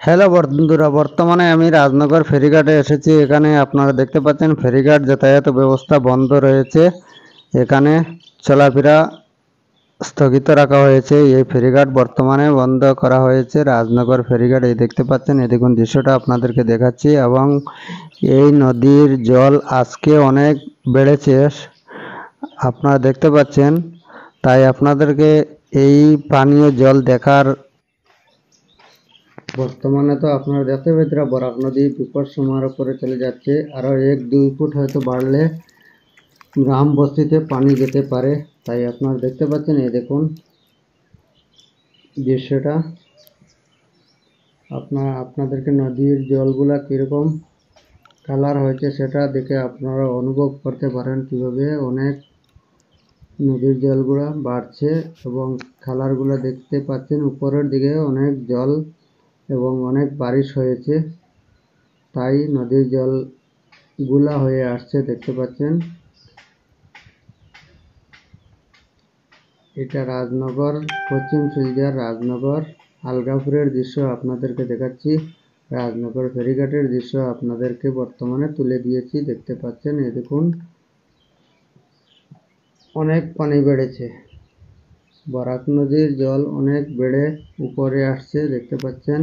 Hello বন্ধুরা, বর্তমানে আমি রাজনগর ফেরিঘাটে এসেছি। এখানে আপনারা দেখতে পাচ্ছেন ফেরিঘাট যাতায়াত ব্যবস্থা বন্ধ রয়েছে। এখানে চলাফেরা স্থগিত রাখা হয়েছে। এই ফেরিঘাট বর্তমানে বন্ধ করা হয়েছে, রাজনগর ফেরিঘাট। এই দেখতে পাচ্ছেন, এই দেখুন দৃশ্যটা আপনাদেরকে দেখাচ্ছি। এবং এই নদীর জল আজকে অনেক বেড়েছে, আপনারা দেখতে পাচ্ছেন। তাই আপনাদেরকে এই পানীয় জল দেখার বর্তমানে তো আপনারা দেখতে পাচ্ছেন বরাক নদী বিপদ সীমার উপরে চলে যাচ্ছে। আরও 1-2 ফুট হয়তো বাড়লে গ্রাম বস্তিতে পানি যেতে পারে। তাই আপনারা দেখতে পাচ্ছেন, এই দেখুন দৃশ্যটা। আপনাদেরকে নদীর জলগুলা কীরকম কালার হয়েছে সেটা দেখে আপনারা অনুভব করতে পারেন কীভাবে অনেক নদীর জলগুলা বাড়ছে। এবং কালারগুলো দেখতে পাচ্ছেন, উপরের দিকে অনেক জল এবং অনেক বারিশ হয়েছে, তাই নদীর জলগুলা হয়ে আসছে, দেখতে পাচ্ছেন। এটা রাজনগর, পশ্চিম শিলচর রাজনগর আলগাপুরের দৃশ্য আপনাদেরকে দেখাচ্ছি। রাজনগর ফেরিঘাটের দৃশ্য আপনাদেরকে বর্তমানে তুলে দিয়েছি, দেখতে পাচ্ছেন। এই দেখুন অনেক পানি বেড়েছে, বরাক নদীর জল অনেক বেড়ে উপরে আসছে, দেখতে পাচ্ছেন।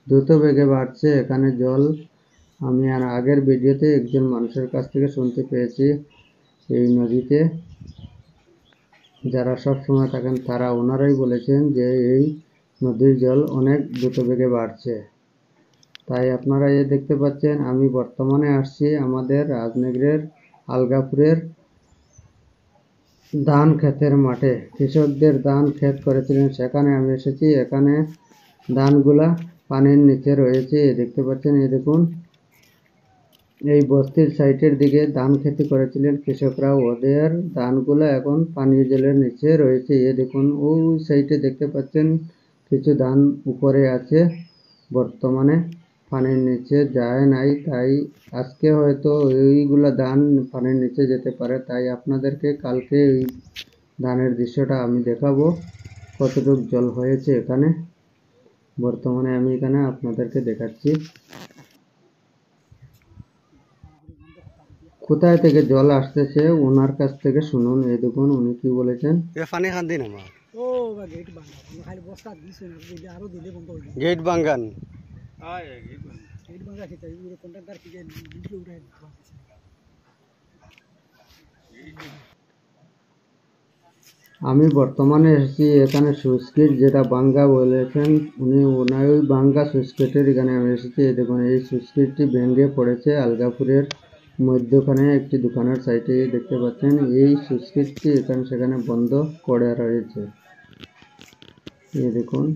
দ্রুত বেগে বাড়ছে এখানে জল। আমি আর আগের ভিডিওতে একজন মানুষের কাছ থেকে শুনতে পেয়েছি, এই নদীতে যারা সব সময় থাকেন তারা ওনারাই বলেছেন যে এই নদীর জল অনেক দ্রুত বেগে বাড়ছে। তাই আপনারা দেখতে পাচ্ছেন, আমি বর্তমানে আসছি আমাদের রাজনগরের আলগাপুরের ধান ক্ষেতের মাঠে। কৃষকদের ধান ক্ষেত করেছিলেন, সেখানে আমি এসেছি। এখানে ধানগুলা পানির নিচে রয়েছে, দেখতে পাচ্ছেন। এই দেখুন, এই বস্তির সাইডের দিকে ধান খেতি করেছিলেন কৃষকরা, ওদের ধানগুলো এখন পানীয় জলের নিচে রয়েছে। এই দেখুন ওই সাইডে দেখতে পাচ্ছেন কিছু ধান উপরে আছে, বর্তমানে পানির নিচে যায় নাই। তাই আজকে হয়তো এইগুলা ধান পানির নিচে যেতে পারে। তাই আপনাদেরকে কালকে এই ধানের দৃশ্যটা আমি দেখাবো, কতটুকু জল হয়েছে এখানে। বর্তমানে আমি এখানে আপনাদেরকে দেখাচ্ছি কোথায় থেকে জল আসতেছে, ওনার কাছ থেকে শুনুন। এই দেখুন উনি কি বলেছেন। পানি খান দিন আমার গেট বাঙ্গান। আমি বর্তমানে এসেছি এখানে সুইচ গেট, যেটা বাঙ্গা বলেছেন উনি, ওনার ওই বাঙ্গা সুইচ গেটের এখানে আমি এসেছি। এই দেখুন এই সুইচ গেটটি ভেঙে পড়েছে আলগাপুরের মধ্যখানে একটি দোকানের সাইডে, দেখতে পাচ্ছেন। এই সুইচ গেটটি এখানে সেখানে বন্ধ করে রয়েছে, এই দেখুন।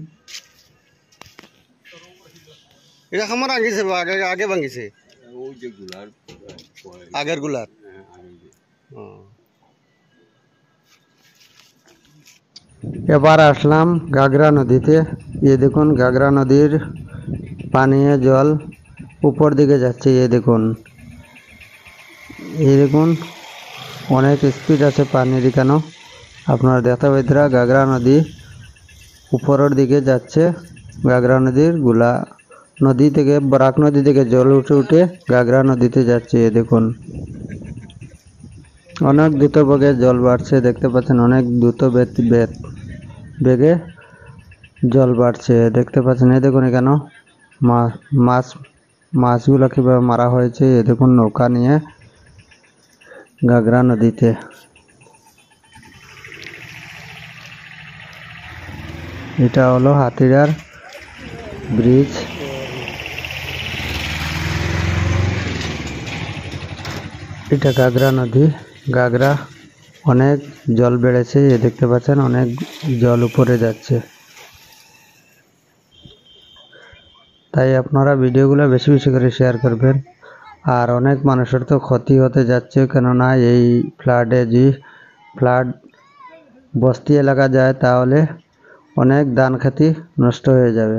এটা খামার ভাঙিছে, আগে ভাঙিছে ওই যে গুলার আগের গুলার। এবার আসলাম গাগরা নদীতে। এই দেখুন গাগরা নদীর পানীয় জল উপর দিকে যাচ্ছে। এই দেখুন, এই দেখুন অনেক স্পিড আছে পানির এখানেও। আপনার দেখতে পাইতরা গাগরা নদী উপরের দিকে যাচ্ছে। গাগরা নদীর গুলা নদী থেকে, বরাক নদী থেকে জল উঠে উঠে গাগরা নদীতে যাচ্ছে। এই দেখুন অনেক দ্রুত বেগে জল বাড়ছে, দেখতে পাচ্ছেন। অনেক দ্রুত বেগে জল বাড়ছে, দেখতে পাচ্ছেন। এই দেখুন এখানে মাছগুলো কিভাবে মারা হয়েছে। এই দেখুন নৌকা নিয়ে গাগরা নদীতে। এটা হলো হাতিরার ব্রিজ। এটা গাগরা নদী, গাগরা অনেক জল বেড়েছে, এ দেখতে পাচ্ছেন অনেক জল উপরে যাচ্ছে। তাই আপনারা ভিডিওগুলো বেশি বেশি করে শেয়ার করবেন। আর অনেক মানুষের তো ক্ষতি হতে যাচ্ছে, কেননা এই ফ্লাড বস্তি এলাকা যায় তাহলে অনেক ধান খেতি নষ্ট হয়ে যাবে।